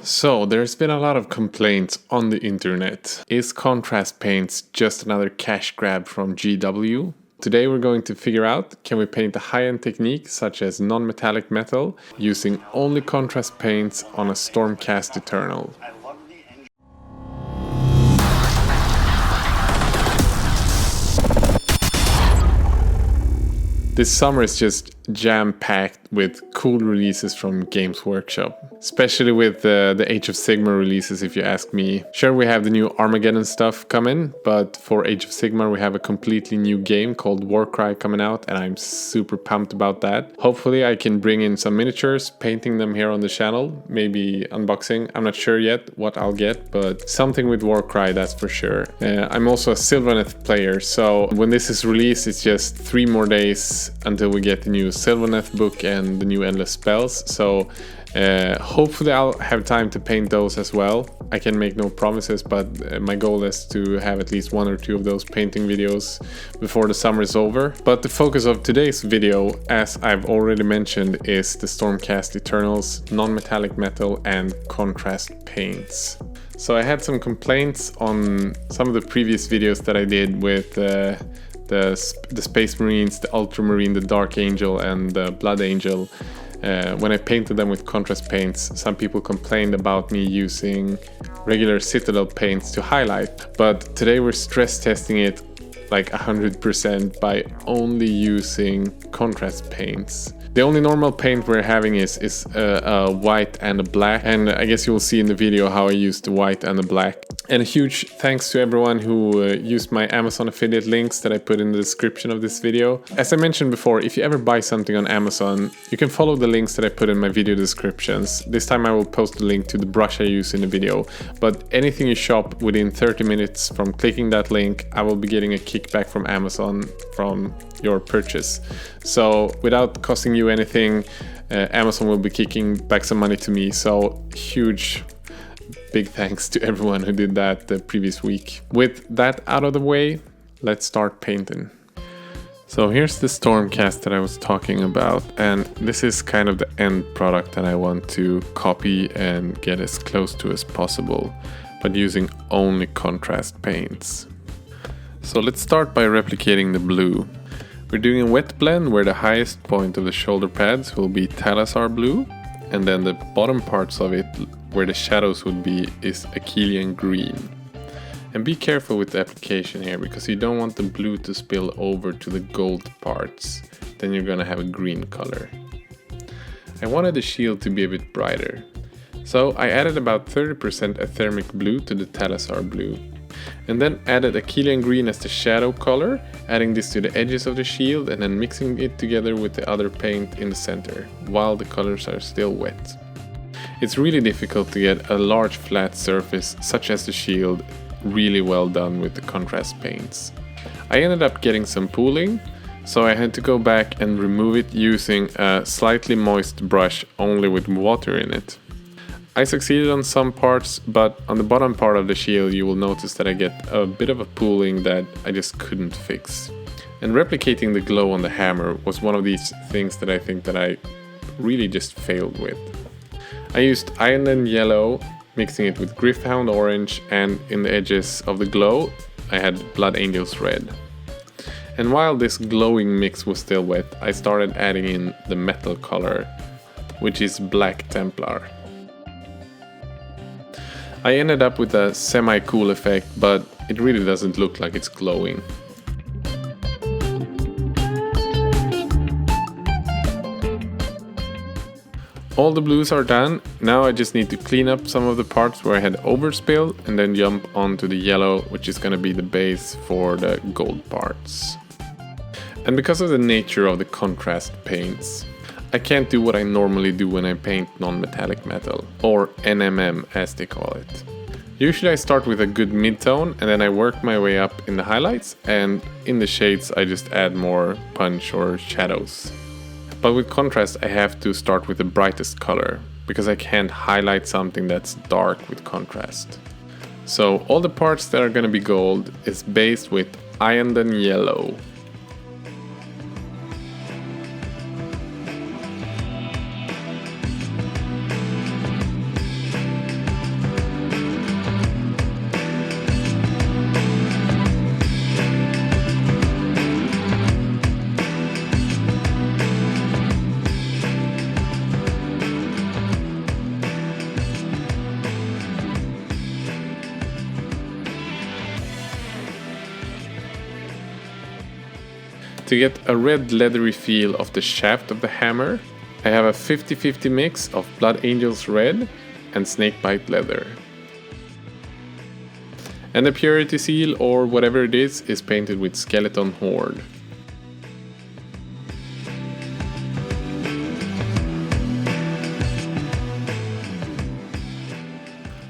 So, there's been a lot of complaints on the internet. Is contrast paints just another cash grab from GW? Today we're going to figure out, can we paint a high-end technique such as non-metallic metal using only contrast paints on a Stormcast Eternal? This summer is just jam-packed with cool releases from Games Workshop, especially with the Age of Sigmar releases if you ask me. Sure, we have the new Armageddon stuff coming, but for Age of Sigmar we have a completely new game called Warcry coming out, and I'm super pumped about that. Hopefully I can bring in some miniatures, painting them here on the channel, maybe unboxing. I'm not sure yet what I'll get, but something with Warcry, that's for sure. I'm also a Sylvaneth player, so when this is released it's just 3 more days until we get the new Sylvaneth book and the new Endless Spells, so hopefully I'll have time to paint those as well. I can make no promises, but my goal is to have at least 1 or 2 of those painting videos before the summer is over. But the focus of today's video, as I've already mentioned, is the Stormcast Eternals, non-metallic metal and contrast paints. So I had some complaints on some of the previous videos that I did with the Space Marines, the Ultramarine, the Dark Angel and the Blood Angel. When I painted them with contrast paints, some people complained about me using regular Citadel paints to highlight, but today we're stress testing it like 100% by only using contrast paints. The only normal paint we're having is a white and a black, and I guess you will see in the video how I use the white and the black. And a huge thanks to everyone who used my Amazon affiliate links that I put in the description of this video. As I mentioned before, if you ever buy something on Amazon, you can follow the links that I put in my video descriptions. This time I will post a link to the brush I use in the video, but anything you shop within 30 minutes from clicking that link, I will be getting a kickback from Amazon from your purchase. So without costing you anything, Amazon will be kicking back some money to me, so huge big thanks to everyone who did that the previous week. With that out of the way, let's start painting. So here's the Stormcast that I was talking about, and this is kind of the end product that I want to copy and get as close to as possible, but using only contrast paints. So let's start by replicating the blue. We're doing a wet blend where the highest point of the shoulder pads will be Talazar blue, and then the bottom parts of it, where the shadows would be, is Achillean green. And be careful with the application here, because you don't want the blue to spill over to the gold parts, then you're gonna have a green color. I wanted the shield to be a bit brighter, so I added about 30% Athermic blue to the Talazar blue, and then added Achillean green as the shadow color, adding this to the edges of the shield and then mixing it together with the other paint in the center, while the colors are still wet. It's really difficult to get a large flat surface such as the shield really well done with the contrast paints. I ended up getting some pooling, so I had to go back and remove it using a slightly moist brush only with water in it. I succeeded on some parts, but on the bottom part of the shield you will notice that I get a bit of a pooling that I just couldn't fix. And replicating the glow on the hammer was one of these things that I think that I really just failed with. I used Iyanden yellow, mixing it with Gryph-hound orange, and in the edges of the glow I had Blood Angel's red. And while this glowing mix was still wet, I started adding in the metal color, which is Black Templar. I ended up with a semi-cool effect, but it really doesn't look like it's glowing. All the blues are done. Now I just need to clean up some of the parts where I had overspill and then jump onto the yellow, which is going to be the base for the gold parts. And because of the nature of the contrast paints, I can't do what I normally do when I paint non-metallic metal, or NMM as they call it. Usually I start with a good mid-tone and then I work my way up in the highlights, and in the shades I just add more punch or shadows. But with contrast I have to start with the brightest color, because I can't highlight something that's dark with contrast. So all the parts that are gonna be gold is based with Iyanden yellow. To get a red leathery feel of the shaft of the hammer, I have a 50-50 mix of Blood Angel's red and Snakebite leather. And the purity seal, or whatever it is painted with Skeleton Horde.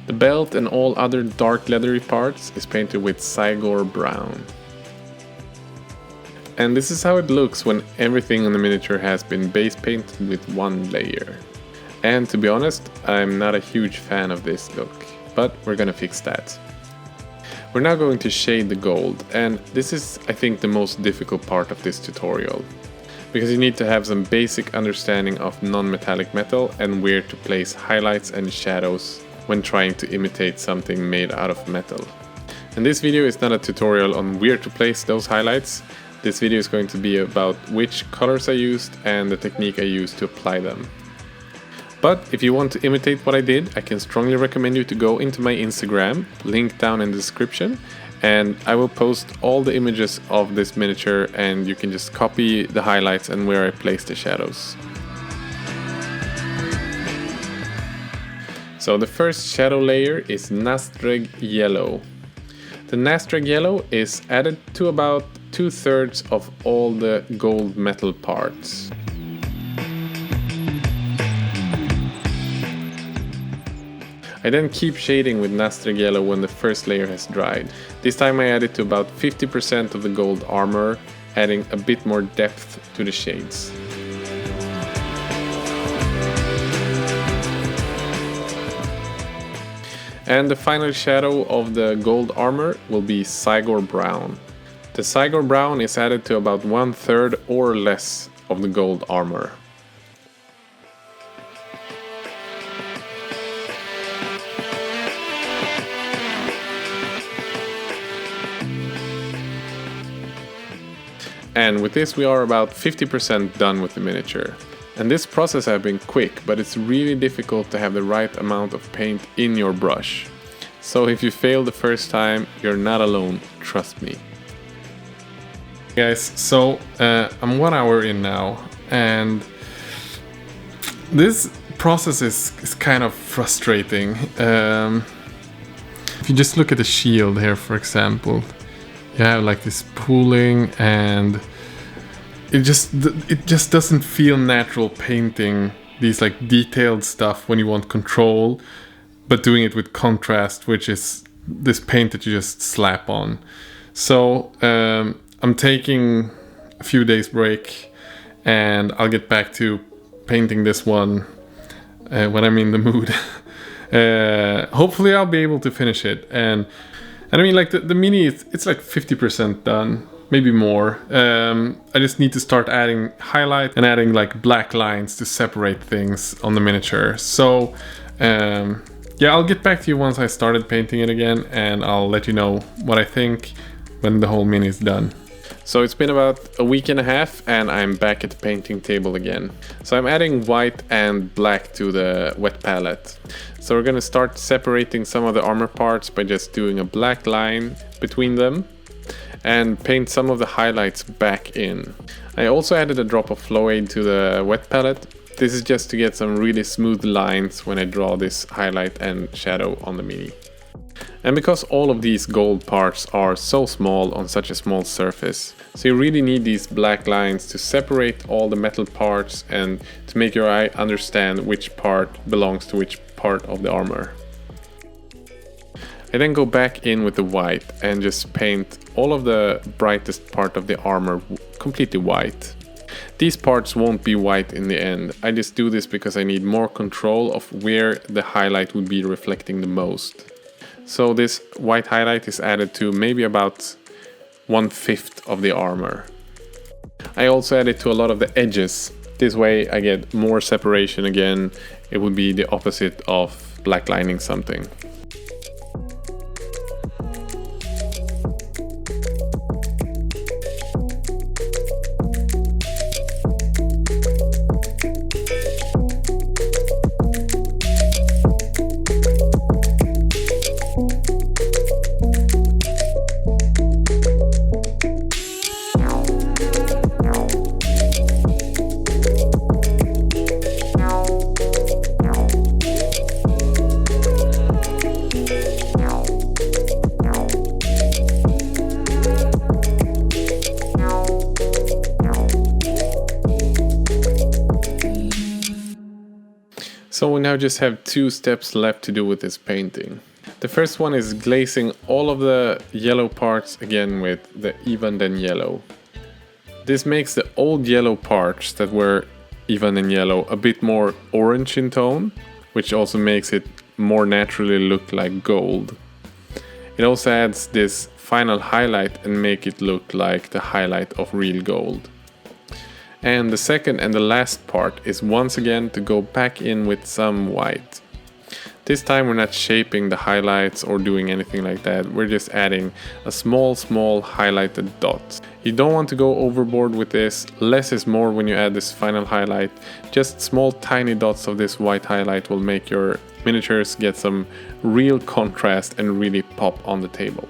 The belt and all other dark leathery parts is painted with Cygor Brown. And this is how it looks when everything on the miniature has been base painted with one layer. And to be honest, I'm not a huge fan of this look, but we're gonna fix that. We're now going to shade the gold, and this is, I think, the most difficult part of this tutorial. Because you need to have some basic understanding of non-metallic metal and where to place highlights and shadows when trying to imitate something made out of metal. And this video is not a tutorial on where to place those highlights. This video is going to be about which colors I used and the technique I used to apply them. But if you want to imitate what I did, I can strongly recommend you to go into my Instagram, link down in the description, and I will post all the images of this miniature and you can just copy the highlights and where I place the shadows. So the first shadow layer is Nastreg Yellow. The Nastreg Yellow is added to about 2/3 of all the gold metal parts. I then keep shading with Nastreg Yellow when the first layer has dried. This time I added to about 50% of the gold armor, adding a bit more depth to the shades. And the final shadow of the gold armor will be Cygor Brown. The Cygor Brown is added to about 1/3 or less of the gold armor. And with this we are about 50% done with the miniature. And this process has been quick, but it's really difficult to have the right amount of paint in your brush. So if you fail the first time, you're not alone, trust me. Guys, so I'm 1 hour in now, and this process is kind of frustrating. If you just look at the shield here, for example, you have like this pooling, and it just doesn't feel natural painting these like detailed stuff when you want control, but doing it with contrast, which is this paint that you just slap on. So I'm taking a few days break, and I'll get back to painting this one when I'm in the mood. Hopefully I'll be able to finish it, and I mean, like the mini, it's like 50% done, maybe more. I just need to start adding highlight and adding like black lines to separate things on the miniature. So yeah, I'll get back to you once I started painting it again, and I'll let you know what I think when the whole mini is done. So it's been about a week and a half, and I'm back at the painting table again. So I'm adding white and black to the wet palette. So we're gonna start separating some of the armor parts by just doing a black line between them and paint some of the highlights back in. I also added a drop of flow aid to the wet palette. This is just to get some really smooth lines when I draw this highlight and shadow on the mini. And because all of these gold parts are so small on such a small surface, so you really need these black lines to separate all the metal parts and to make your eye understand which part belongs to which part of the armor. I then go back in with the white and just paint all of the brightest part of the armor completely white. These parts won't be white in the end. I just do this because I need more control of where the highlight would be reflecting the most. So this white highlight is added to maybe about 1/5 of the armor. I also added to a lot of the edges. This way I get more separation again. It would be the opposite of blacklining something. now just have 2 steps left to do with this painting. The first one is glazing all of the yellow parts again with the Iyanden yellow. This makes the old yellow parts that were Iyanden yellow a bit more orange in tone, which also makes it more naturally look like gold. It also adds this final highlight and make it look like the highlight of real gold. And the second and the last part is once again to go back in with some white. This time we're not shaping the highlights or doing anything like that, we're just adding a small highlighted dot. You don't want to go overboard with this, less is more when you add this final highlight. Just small tiny dots of this white highlight will make your miniatures get some real contrast and really pop on the table.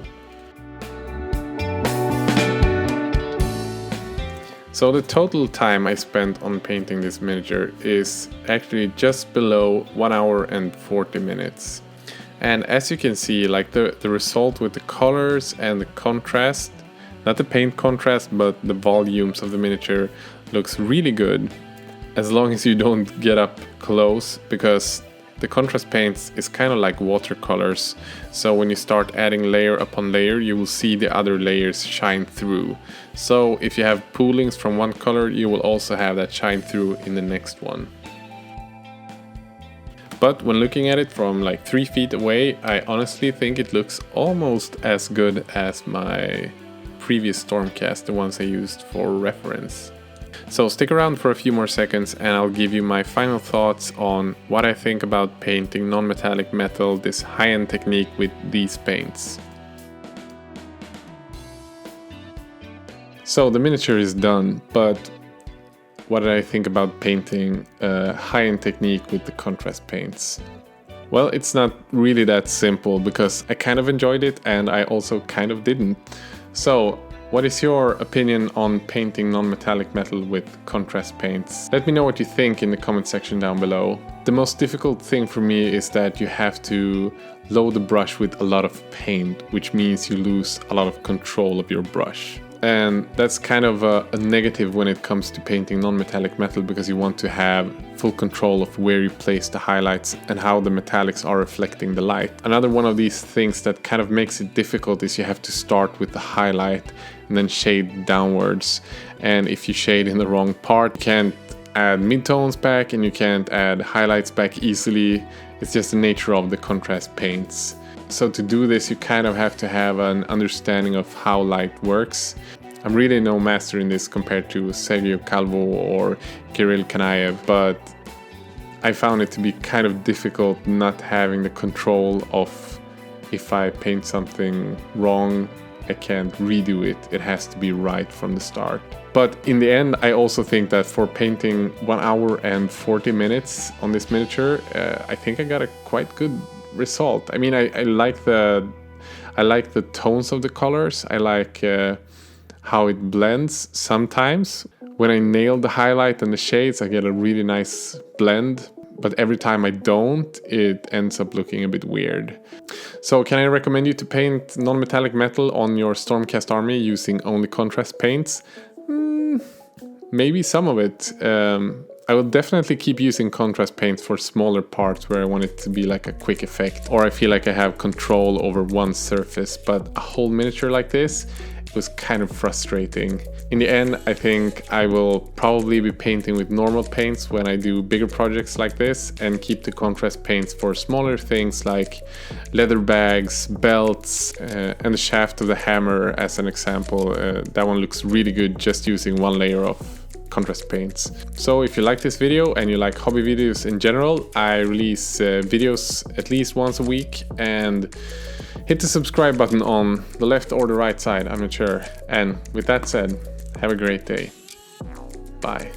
So the total time I spent on painting this miniature is actually just below 1 hour and 40 minutes. And as you can see, like the result with the colors and the contrast, not the paint contrast, but the volumes of the miniature looks really good. As long as you don't get up close, because the contrast paints is kind of like watercolors, so when you start adding layer upon layer, you will see the other layers shine through. So if you have poolings from one color, you will also have that shine through in the next one. But when looking at it from like 3 feet away, I honestly think it looks almost as good as my previous Stormcast, the ones I used for reference. So stick around for a few more seconds and I'll give you my final thoughts on what I think about painting non-metallic metal, this high-end technique with these paints. So the miniature is done, but what did I think about painting a high-end technique with the contrast paints? Well, it's not really that simple because I kind of enjoyed it and I also kind of didn't. So what is your opinion on painting non-metallic metal with contrast paints? Let me know what you think in the comment section down below. The most difficult thing for me is that you have to load the brush with a lot of paint, which means you lose a lot of control of your brush. And that's kind of a negative when it comes to painting non-metallic metal, because you want to have full control of where you place the highlights and how the metallics are reflecting the light. Another one of these things that kind of makes it difficult is you have to start with the highlight and then shade downwards. And if you shade in the wrong part, you can't add midtones back and you can't add highlights back easily. It's just the nature of the contrast paints. So to do this, you kind of have to have an understanding of how light works. I'm really no master in this compared to Sergio Calvo or Kirill Kanaev, but I found it to be kind of difficult not having the control of if I paint something wrong, I can't redo it. It has to be right from the start. But in the end, I also think that for painting 1 hour and 40 minutes on this miniature, I think I got a quite good result. I mean, I like the tones of the colors. I like how it blends sometimes. When I nail the highlight and the shades, I get a really nice blend. But every time I don't, it ends up looking a bit weird. So can I recommend you to paint non-metallic metal on your Stormcast army using only contrast paints? Maybe some of it. I will definitely keep using contrast paints for smaller parts where I want it to be like a quick effect, or I feel like I have control over one surface, but a whole miniature like this, it was kind of frustrating. In the end, I think I will probably be painting with normal paints when I do bigger projects like this, and keep the contrast paints for smaller things like leather bags, belts, and the shaft of the hammer as an example. That one looks really good just using one layer of contrast paints. So if you like this video and you like hobby videos in general, I release videos at least once a week, and hit the subscribe button on the left or the right side, I'm not sure. And with that said, have a great day. Bye.